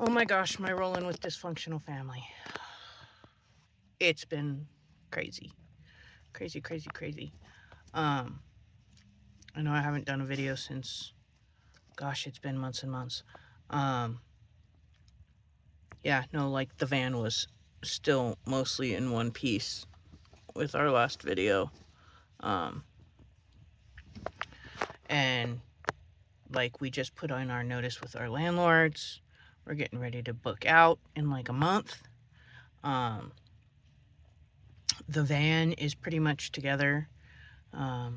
Oh my gosh, my rolling with dysfunctional family. It's been crazy. Crazy, crazy, crazy. I know I haven't done a video since, gosh, it's been months and months. Yeah, no, like the van was still mostly in one piece with our last video. And like we just put on our notice with our landlords. We're getting ready to book out in like a month. The van is pretty much together. I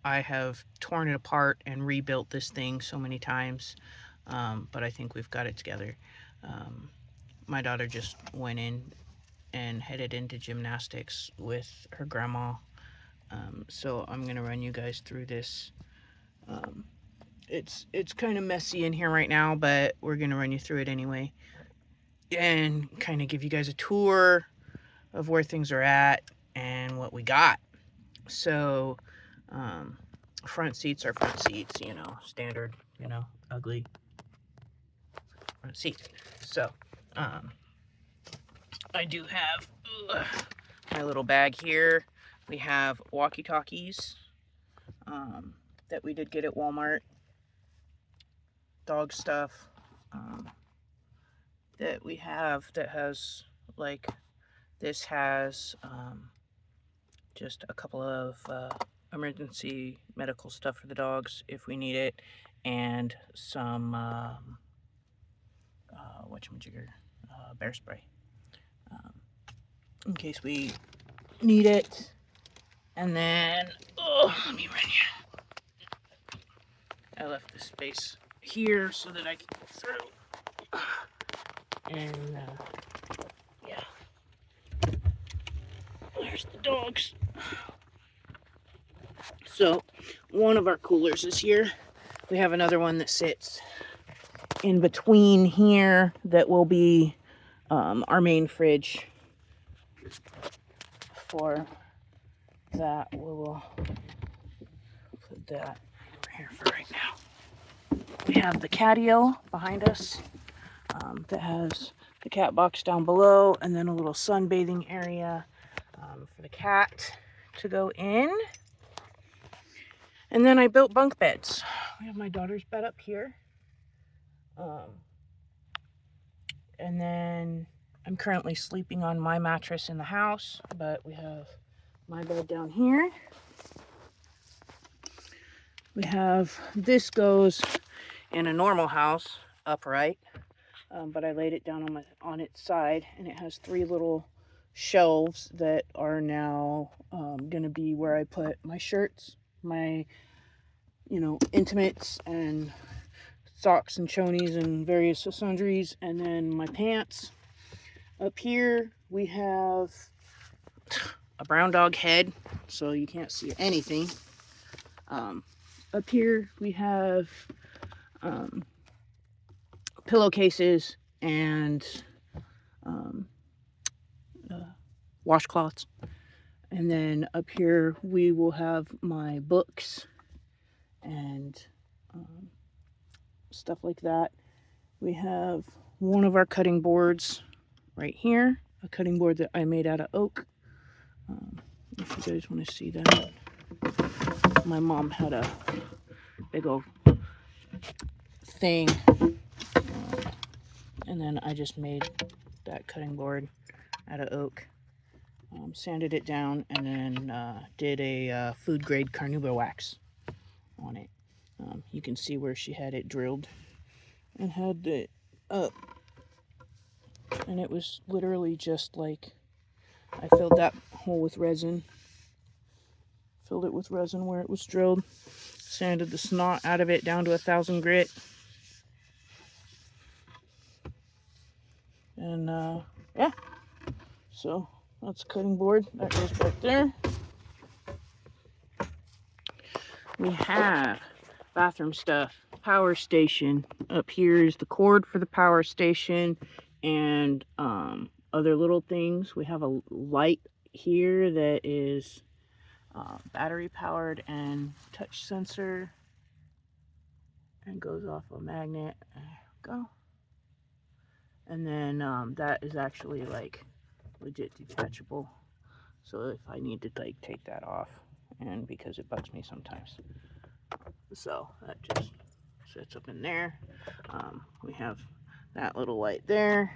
have torn it apart and rebuilt this thing so many times, but I think we've got it together. My daughter just went in and headed into gymnastics with her grandma, so I'm gonna run you guys through this. It's kind of messy in here right now, but we're gonna run you through it anyway and kind of give you guys a tour of where things are at and what we got. So front seats are front seats, standard, ugly front seats. So I do have my little bag here. We have walkie-talkies that we did get at Walmart. Dog stuff that we have that has, like, this has just a couple of emergency medical stuff for the dogs if we need it, and some whatchamajigger, bear spray in case we need it. And then, let me run you. I left this space here so that I can go through. And yeah, there's the dogs. So one of our coolers is here. We have another one that sits in between here that will be our main fridge. For that, we will put that over here for right now. We have the catio behind us that has the cat box down below, and then a little sunbathing area for the cat to go in. And then I built bunk beds. We have my daughter's bed up here. And then I'm currently sleeping on my mattress in the house, but we have my bed down here. We have, this goes in a normal house upright, but I laid it down on its side, and it has 3 little shelves that are now going to be where I put my shirts, my intimates and socks and chonies and various sundries, and then my pants. Up here we have a brown dog head, so you can't see anything. Up here we have pillowcases and washcloths. And then up here we will have my books and stuff like that. We have one of our cutting boards right here, a cutting board that I made out of oak. If you guys want to see that, my mom had a big old thing, and then I just made that cutting board out of oak, sanded it down, and then did a food grade carnauba wax on it. You can see where she had it drilled and had it up, and it was literally just like, I filled that hole with resin, filled it with resin where it was drilled, sanded the snot out of it down to 1,000 grit, and yeah, so that's a cutting board that goes back there. We have bathroom stuff, power station. Up here is the cord for the power station, and other little things. We have a light here that is battery powered and touch sensor, and goes off a magnet. There we go. And then that is actually like legit detachable. So if I need to like take that off, and because it bugs me sometimes. So that just sits up in there. We have that little light there.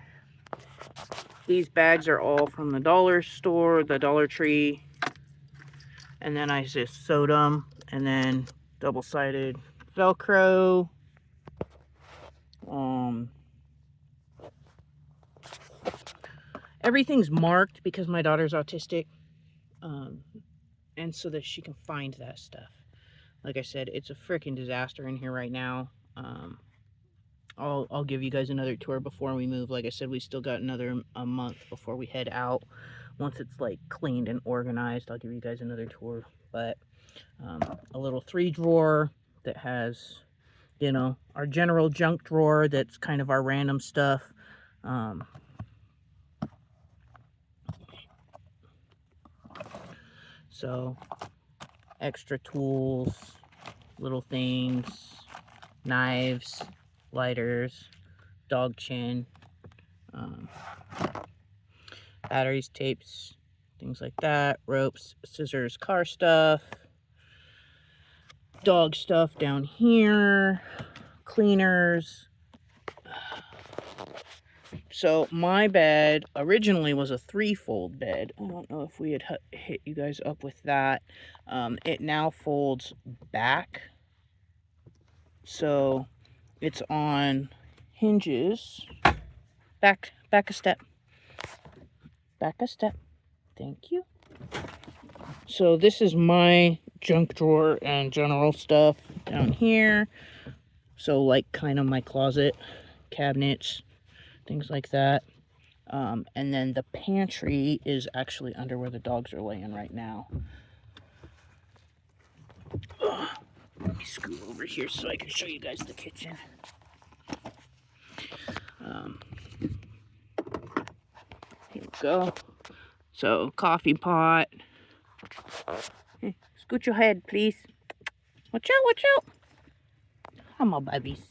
These bags are all from the dollar store, the Dollar Tree. And then I just sewed them, and then double-sided Velcro. Everything's marked because my daughter's autistic, and so that she can find that stuff. Like I said, it's a freaking disaster in here right now. I'll give you guys another tour before we move. Like I said, we still got another a month before we head out. Once it's like cleaned and organized, I'll give you guys another tour. But a little 3-drawer that has, you know, our general junk drawer that's kind of our random stuff. So extra tools, little things, knives, lighters, dog chin, batteries, tapes, things like that, ropes, scissors, car stuff, dog stuff down here, cleaners. So my bed originally was a 3-fold bed. I don't know if we had hit you guys up with that. It now folds back. So it's on hinges. Back a step. Back a step. Thank you. So this is my junk drawer and general stuff down here. So like kind of my closet, cabinets, things like that. And then the pantry is actually under where the dogs are laying right now. Let me scoot over here so I can show you guys the kitchen. Here we go. So coffee pot. Hey, scoot your head, please. Watch out, watch out. Come on, babies.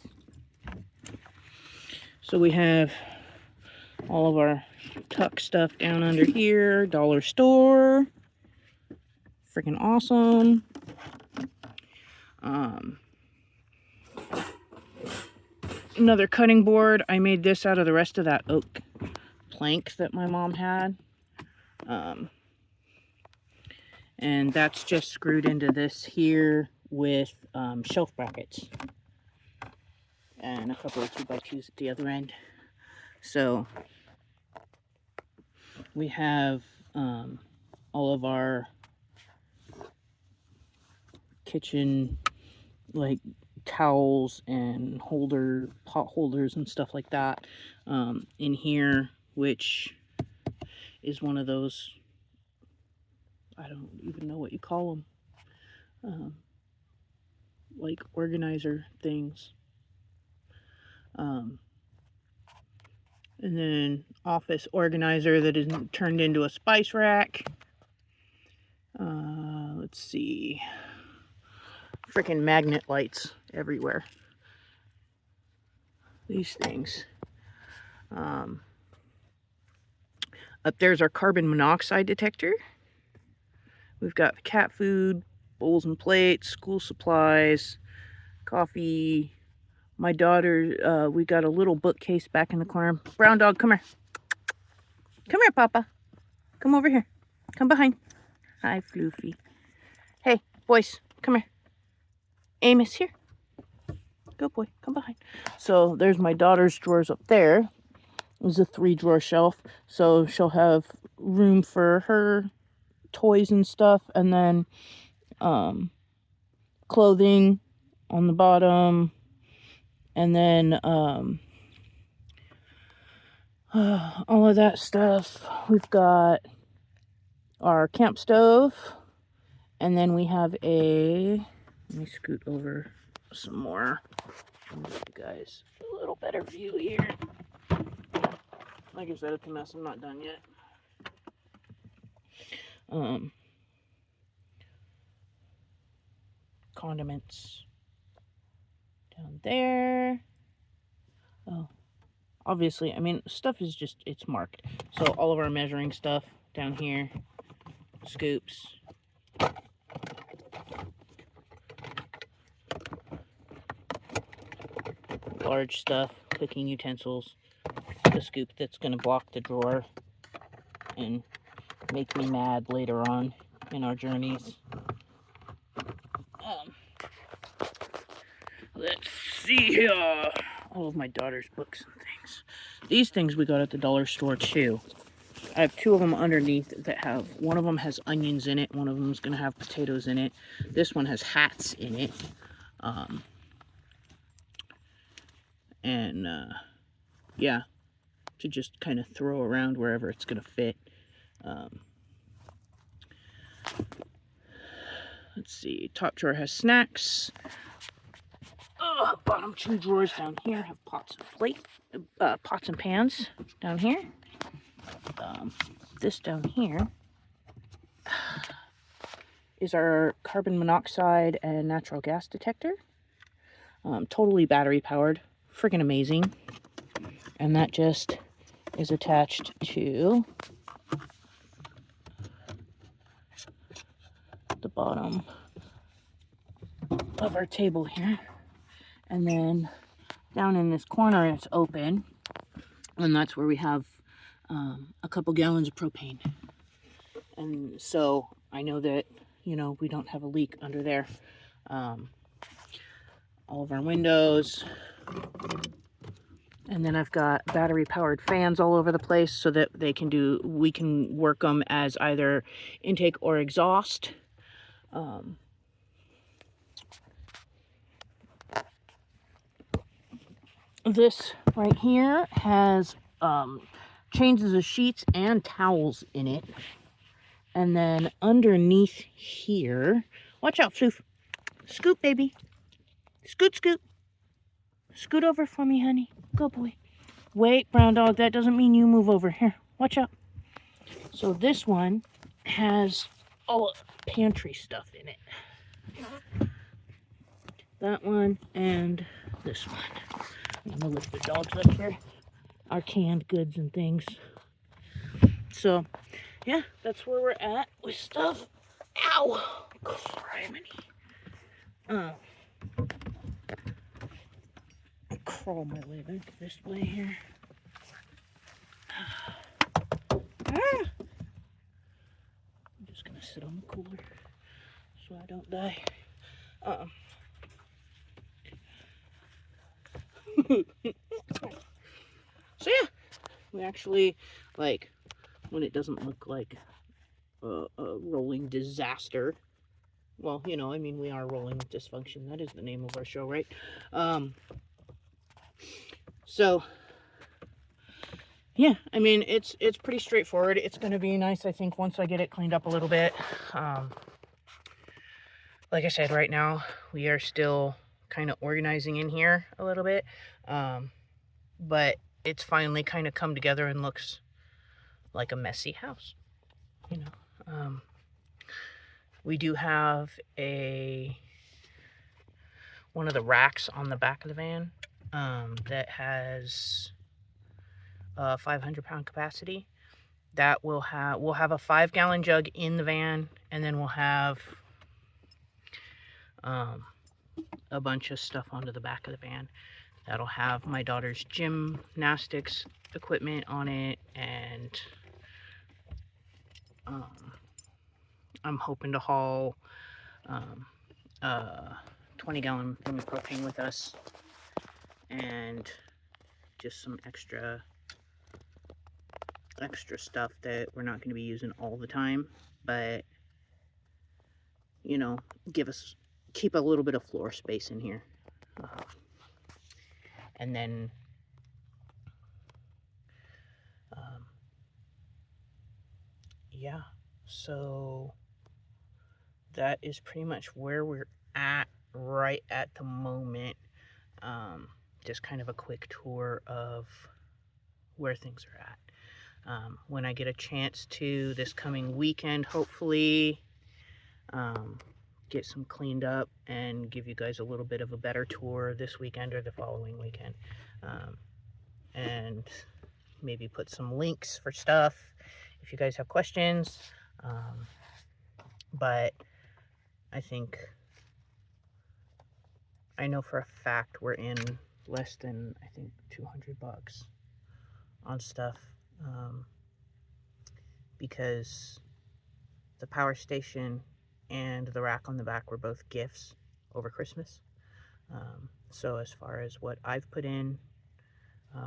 So we have all of our tuck stuff down under here. Dollar store. Freaking awesome. Another cutting board. I made this out of the rest of that oak plank that my mom had. And that's just screwed into this here with shelf brackets. And a couple of 2x2s at the other end. So we have all of our kitchen like towels and pot holders and stuff like that in here, which is one of those, I don't even know what you call them, like organizer things. And then office organizer that is turned into a spice rack. Let's see, freaking magnet lights everywhere. These things. Up there's our carbon monoxide detector. We've got cat food, bowls and plates, school supplies, coffee. My daughter, we got a little bookcase back in the corner. Brown dog, come here. Come here, Papa. Come over here. Come behind. Hi, Floofy. Hey, boys, come here. Amos, here. Good boy, come behind. So there's my daughter's drawers up there. There's a 3-drawer shelf. So she'll have room for her toys and stuff. And then clothing on the bottom. And then all of that stuff. We've got our camp stove. And then we have let me scoot over some more. I'll give you guys a little better view here. Like I said, it's a mess. I'm not done yet. Condiments down there. Oh, obviously, I mean, stuff is just, it's marked. So all of our measuring stuff down here, scoops, large stuff, cooking utensils, the scoop that's going to block the drawer and make me mad later on in our journeys. Let's see here. All of my daughter's books and things. These things we got at the dollar store too. I have two of them underneath that have, one of them has onions in it, one of them is going to have potatoes in it. This one has hats in it. Yeah, to just kind of throw around wherever it's going to fit. Let's see, top drawer has snacks. Bottom two drawers down here have pots and pans down here. This down here is our carbon monoxide and natural gas detector. Totally battery powered, friggin' amazing. And that just is attached to the bottom of our table here. And then down in this corner it's open, and that's where we have a couple gallons of propane. And so I know that, you know, we don't have a leak under there. All of our windows. And then I've got battery powered fans all over the place so that we can work them as either intake or exhaust. This right here has changes of sheets and towels in it. And then underneath here, watch out, Floof. Scoot, baby. Scoot, scoot. Scoot over for me, honey. Go, boy. Wait, brown dog, that doesn't mean you move over. Here, watch out. So this one has all pantry stuff in it. That one and this one. I'm gonna lift the dogs up here. Our canned goods and things. So, yeah, that's where we're at with stuff. Ow! Criminy. Crawl my way back this way here. I'm just gonna sit on the cooler so I don't die. So yeah, we actually, like, when it doesn't look like a rolling disaster. Well, you know, I mean, we are rolling dysfunction. That is the name of our show, right? So yeah, I mean, it's pretty straightforward. It's going to be nice, I think, once I get it cleaned up a little bit. Like I said, right now we are still kind of organizing in here a little bit, but it's finally kind of come together and looks like a messy house, you know. We do have one of the racks on the back of the van that has a 500-pound capacity. That we'll have a 5-gallon jug in the van, and then we'll have a bunch of stuff onto the back of the van. That'll have my daughter's gymnastics equipment on it, and I'm hoping to haul 20-gallon thing of propane with us, and just some extra stuff that we're not going to be using all the time, but, you know, keep a little bit of floor space in here. And then yeah, so that is pretty much where we're at right at the moment. Just kind of a quick tour of where things are at. When I get a chance to this coming weekend, hopefully get some cleaned up and give you guys a little bit of a better tour this weekend or the following weekend. and maybe put some links for stuff if you guys have questions. But I know for a fact we're in less than, I think, 200 bucks on stuff, because the power station and the rack on the back were both gifts over Christmas. So as far as what I've put in,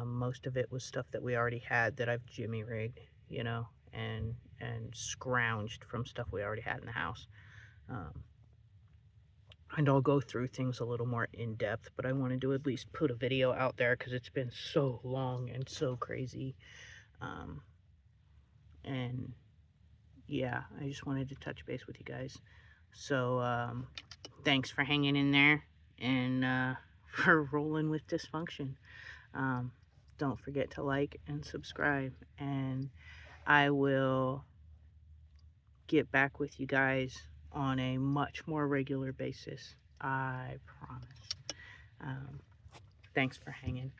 most of it was stuff that we already had that I've jimmy rigged, you know, and scrounged from stuff we already had in the house. And I'll go through things a little more in depth, but I wanted to at least put a video out there because it's been so long and so crazy. And yeah, I just wanted to touch base with you guys. So thanks for hanging in there and for rolling with dysfunction. Don't forget to like and subscribe, and I will get back with you guys on a much more regular basis. I promise. Thanks for hanging.